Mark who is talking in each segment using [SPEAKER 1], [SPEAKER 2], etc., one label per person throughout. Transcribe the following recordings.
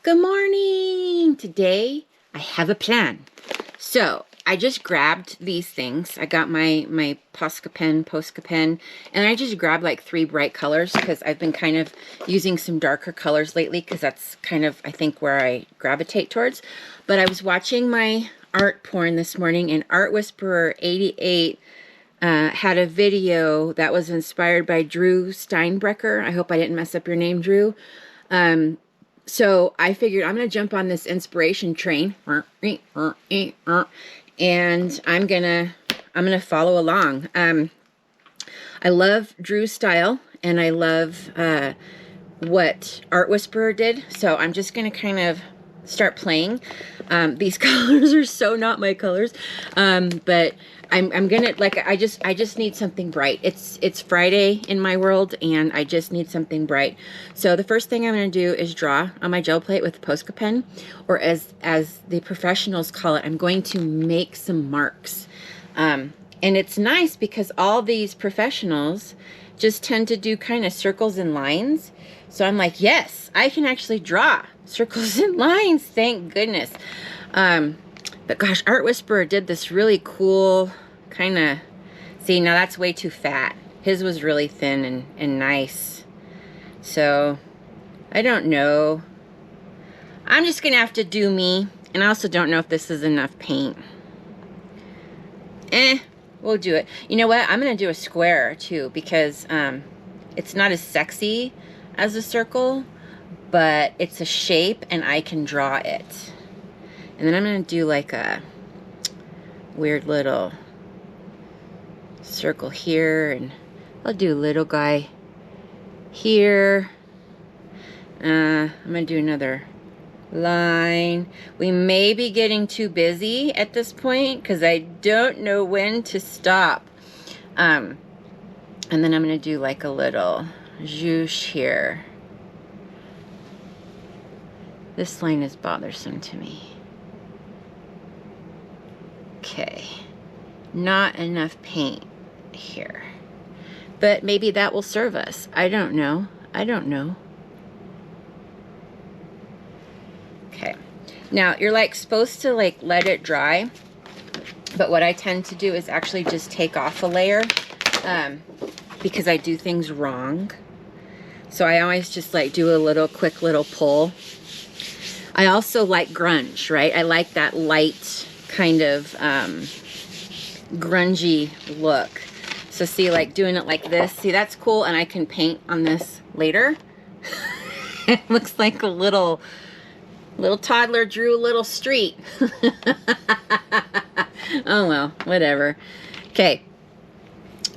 [SPEAKER 1] Good morning! Today, I have a plan. So, I just grabbed these things. I got my Posca pen, and I just grabbed like 3 bright colors because I've been kind of using some darker colors lately because that's kind of, I think, where I gravitate towards. But I was watching my art porn this morning, and Art Whisperer 88 had a video that was inspired by Drew Steinbrecher. I hope I didn't mess up your name, Drew. So I figured I'm going to jump on this inspiration train, and I'm gonna follow along. I love Drew's style, and I love what Art Whisperer did. So I'm just gonna kind of start playing. These colors are so not my colors, but I'm gonna, like, I just need something bright. It's Friday in my world, and I just need something bright. So the first thing I'm gonna do is draw on my gel plate with a Posca pen, or as the professionals call it, I'm going to make some marks. And it's nice because all these professionals just tend to do kind of circles and lines. So I'm like, yes, I can actually draw circles and lines. Thank goodness. But gosh, Art Whisperer did this really cool kind of, see, now that's way too fat. His was really thin and nice. So, I don't know. I'm just going to have to do me. And I also don't know if this is enough paint. We'll do it. You know what? I'm going to do a square too, because it's not as sexy as a circle, but it's a shape and I can draw it. And then I'm going to do like a weird little circle here, and I'll do a little guy here. I'm going to do another line. We may be getting too busy at this point because I don't know when to stop. And then I'm going to do like a little zhoosh here. This line is bothersome to me. Okay, not enough paint here, but maybe that will serve us. I don't know. Okay, now you're like supposed to like let it dry, but what I tend to do is actually just take off a layer because I do things wrong. So I always just like do a quick little pull. I also like grunge, right? I like that light kind of grungy look. So see, like doing it like this, see, that's cool, and I can paint on this later. It looks like a little toddler drew a little street. Oh well, whatever. Okay,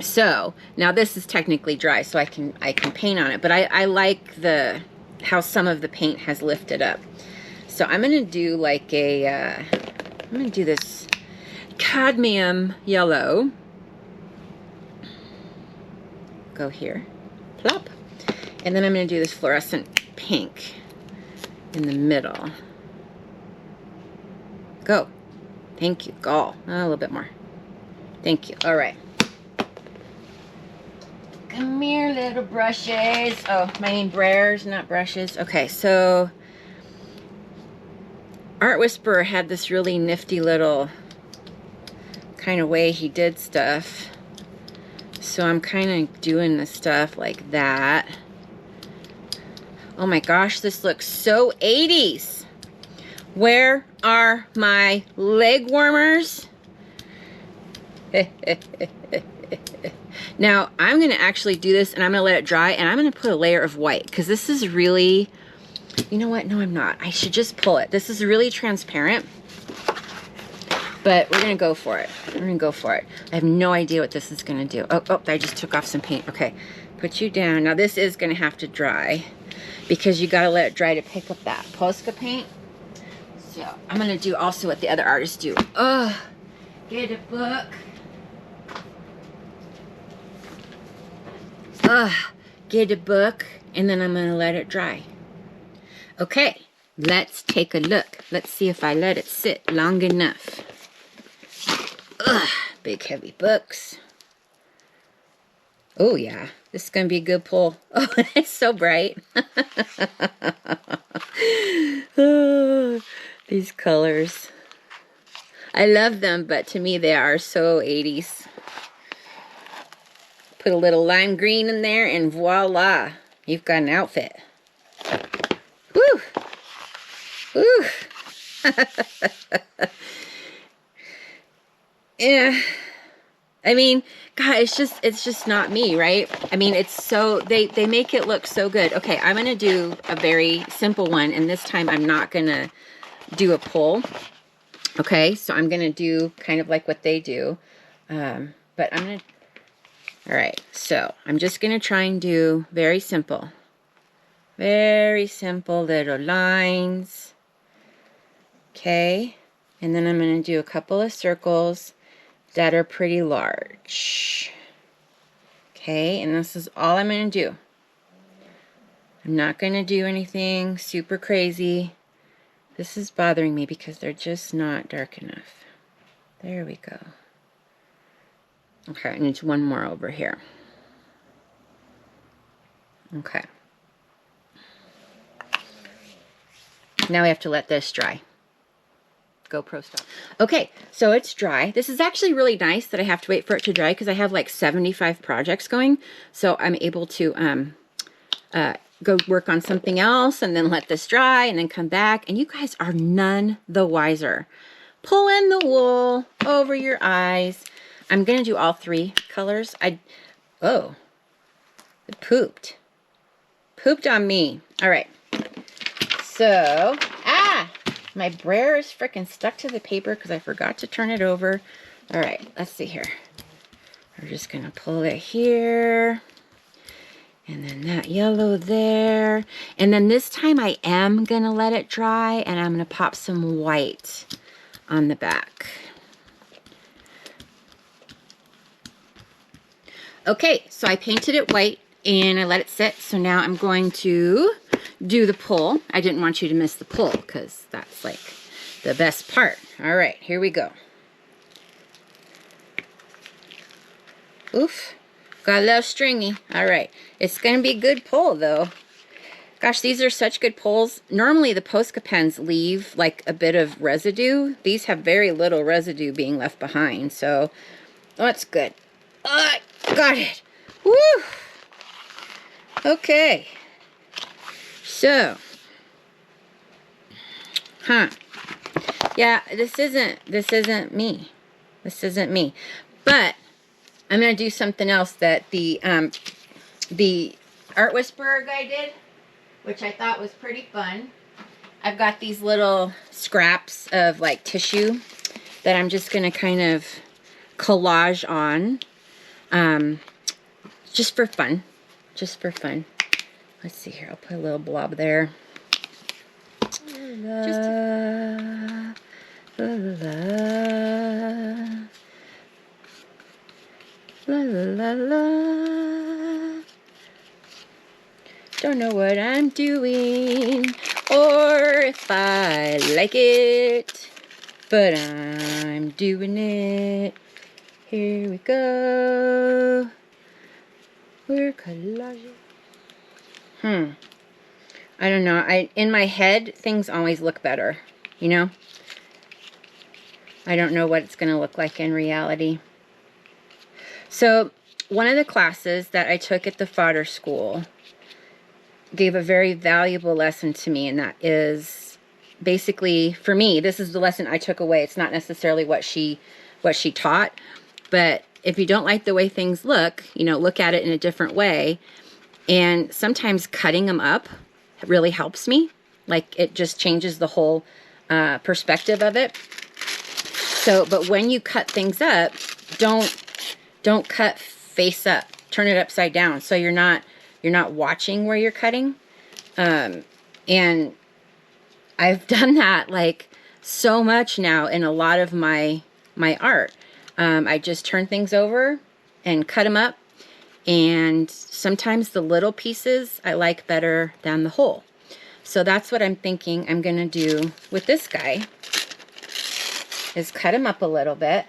[SPEAKER 1] so now this is technically dry, so I can paint on it, but I like how some of the paint has lifted up. So I'm gonna do like I'm gonna do this cadmium yellow. Go here, plop. And then I'm gonna do this fluorescent pink in the middle. Go. Thank you. Go. A little bit more. Thank you. All right. Come here, little brushes. Oh, I mean brayers, not brushes. Okay, so Art Whisperer had this really nifty little kind of way he did stuff. So I'm kind of doing the stuff like that. Oh my gosh, this looks so 80s. Where are my leg warmers? Now, I'm going to actually do this, and I'm going to let it dry, and I'm going to put a layer of white, because this is really, you know what? No, I'm not. I should just pull it. This is really transparent, but we're going to go for it. We're going to go for it. I have no idea what this is going to do. Oh, I just took off some paint. Okay, put you down. Now, this is going to have to dry, because you got to let it dry to pick up that Posca paint. So, I'm going to do also what the other artists do. Get a book. Get a book, and then I'm going to let it dry. Okay, let's take a look. Let's see if I let it sit long enough. Big heavy books. Oh yeah, this is going to be a good pull. Oh, it's so bright. These colors. I love them, but to me they are so 80s. Put a little lime green in there and voila, you've got an outfit. Woo! Woo! Yeah. I mean, God, it's just not me, right? I mean, it's so, they make it look so good. Okay, I'm going to do a very simple one, and this time I'm not going to do a pull. Okay, so I'm going to do kind of like what they do. But I'm going to, all right, so I'm just going to try and do very simple little lines. Okay, and then I'm going to do a couple of circles that are pretty large. Okay, and this is all I'm going to do. I'm not going to do anything super crazy. This is bothering me because they're just not dark enough. There we go. Okay, I need one more over here. Okay. Now we have to let this dry. GoPro stop. Okay, so it's dry. This is actually really nice that I have to wait for it to dry because I have like 75 projects going. So I'm able to go work on something else and then let this dry and then come back. And you guys are none the wiser. Pull in the wool over your eyes. I'm going to do all three colors. Oh, it pooped. Pooped on me. All right. So, my brayer is freaking stuck to the paper because I forgot to turn it over. All right, let's see here. We're just going to pull it here. And then that yellow there. And then this time I am going to let it dry, and I'm going to pop some white on the back. Okay, so I painted it white and I let it sit. So now I'm going to do the pull. I didn't want you to miss the pull because that's like the best part. All right, here we go. Oof, got a little stringy. All right, it's going to be a good pull though. Gosh, these are such good pulls. Normally the Posca pens leave like a bit of residue. These have very little residue being left behind, so that's good. Got it. Woo! Okay. So, yeah, this isn't me. This isn't me. But I'm gonna do something else that the Art Whisperer guy did, which I thought was pretty fun. I've got these little scraps of like tissue that I'm just gonna kind of collage on, just for fun. Just for fun. Let's see here. I'll put a little blob there. La, la, la, la, la, la. Don't know what I'm doing or if I like it, but I'm doing it. Here we go. We're collaging. I don't know. In my head, things always look better, you know? I don't know what it's going to look like in reality. So, one of the classes that I took at the fodder school gave a very valuable lesson to me, and that is basically, for me, this is the lesson I took away. It's not necessarily what she taught, but if you don't like the way things look, you know, look at it in a different way. And sometimes cutting them up really helps me. Like, it just changes the whole perspective of it. So, but when you cut things up, don't cut face up. Turn it upside down so you're not watching where you're cutting. And I've done that like so much now in a lot of my art. I just turn things over and cut them up. And sometimes the little pieces I like better than the whole. So that's what I'm thinking I'm going to do with this guy, is cut him up a little bit.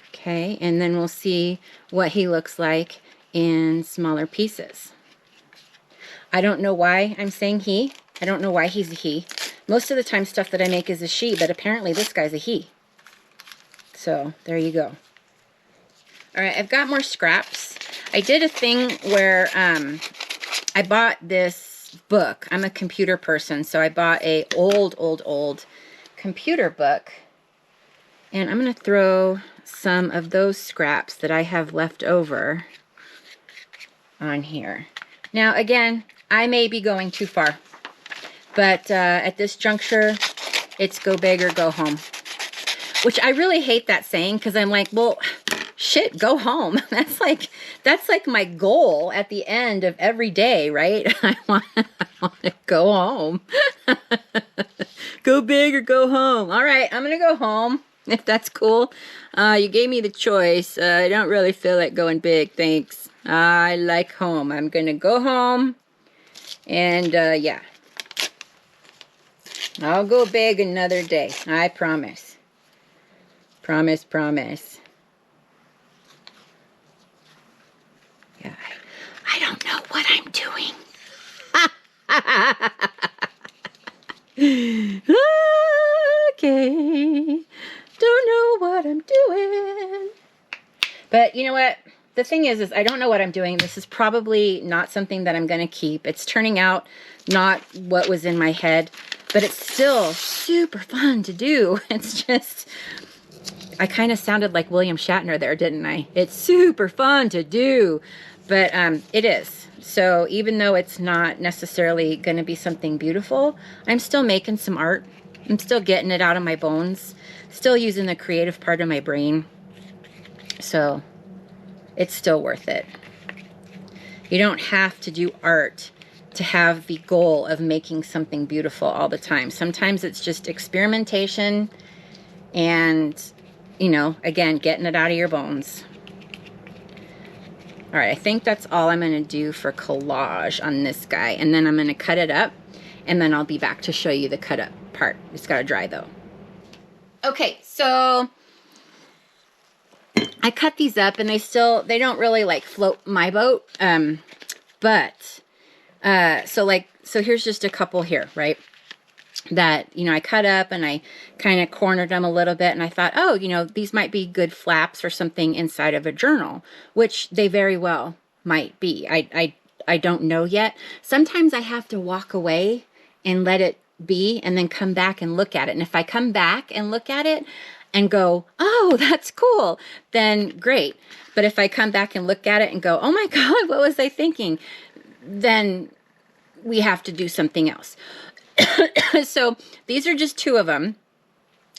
[SPEAKER 1] Okay, and then we'll see what he looks like in smaller pieces. I don't know why I'm saying he. I don't know why he's a he. Most of the time stuff that I make is a she, but apparently this guy's a he. So there you go. All right, I've got more scraps. I did a thing where I bought this book. I'm a computer person, so I bought a old computer book. And I'm going to throw some of those scraps that I have left over on here. Now, again, I may be going too far. But at this juncture, it's go big or go home. Which I really hate that saying, because I'm like, well, shit, go home. That's like my goal at the end of every day, right? I want to go home. Go big or go home. All right, I'm going to go home, if that's cool. You gave me the choice. I don't really feel like going big, thanks. I like home. I'm going to go home. And, yeah. I'll go big another day. I promise. Promise, promise. Yeah, I don't know what I'm doing. Okay. Don't know what I'm doing. But you know what? The thing is I don't know what I'm doing. This is probably not something that I'm going to keep. It's turning out not what was in my head. But it's still super fun to do. It's just, I kind of sounded like William Shatner there, didn't I? It's super fun to do. But it is. So even though it's not necessarily going to be something beautiful, I'm still making some art. I'm still getting it out of my bones. Still using the creative part of my brain. So it's still worth it. You don't have to do art to have the goal of making something beautiful all the time. Sometimes it's just experimentation and, you know, again, getting it out of your bones. All right, I think that's all I'm going to do for collage on this guy. And then I'm going to cut it up, and then I'll be back to show you the cut up part. It's got to dry, though. Okay, so I cut these up, and they don't really, like, float my boat. So here's just a couple here, right? That, you know, I cut up and I kind of cornered them a little bit, and I thought, oh, you know, these might be good flaps or something inside of a journal, which they very well might be. I don't know yet. Sometimes I have to walk away and let it be and then come back and look at it. And if I come back and look at it and go, oh, that's cool, then great. But if I come back and look at it and go, oh my God, what was I thinking? Then we have to do something else. So these are just two of them.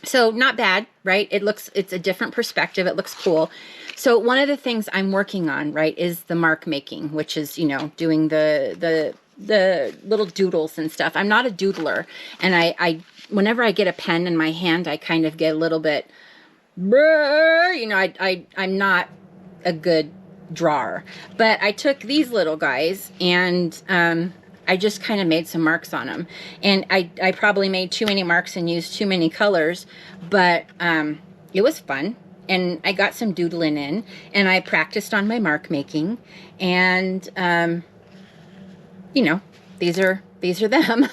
[SPEAKER 1] So not bad, right? It's a different perspective. It looks cool. So one of the things I'm working on, right, is the mark making, which is, you know, doing the little doodles and stuff. I'm not a doodler. And I whenever I get a pen in my hand, I kind of get a little bit, you know, I'm not a good drawer. But I took these little guys and I just kind of made some marks on them. And I probably made too many marks and used too many colors, but it was fun. And I got some doodling in, and I practiced on my mark making. And, you know, these are them.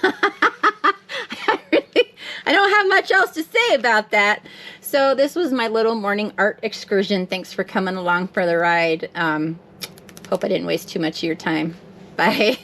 [SPEAKER 1] I don't have much else to say about that. So this was my little morning art excursion. Thanks for coming along for the ride. Hope I didn't waste too much of your time. Bye.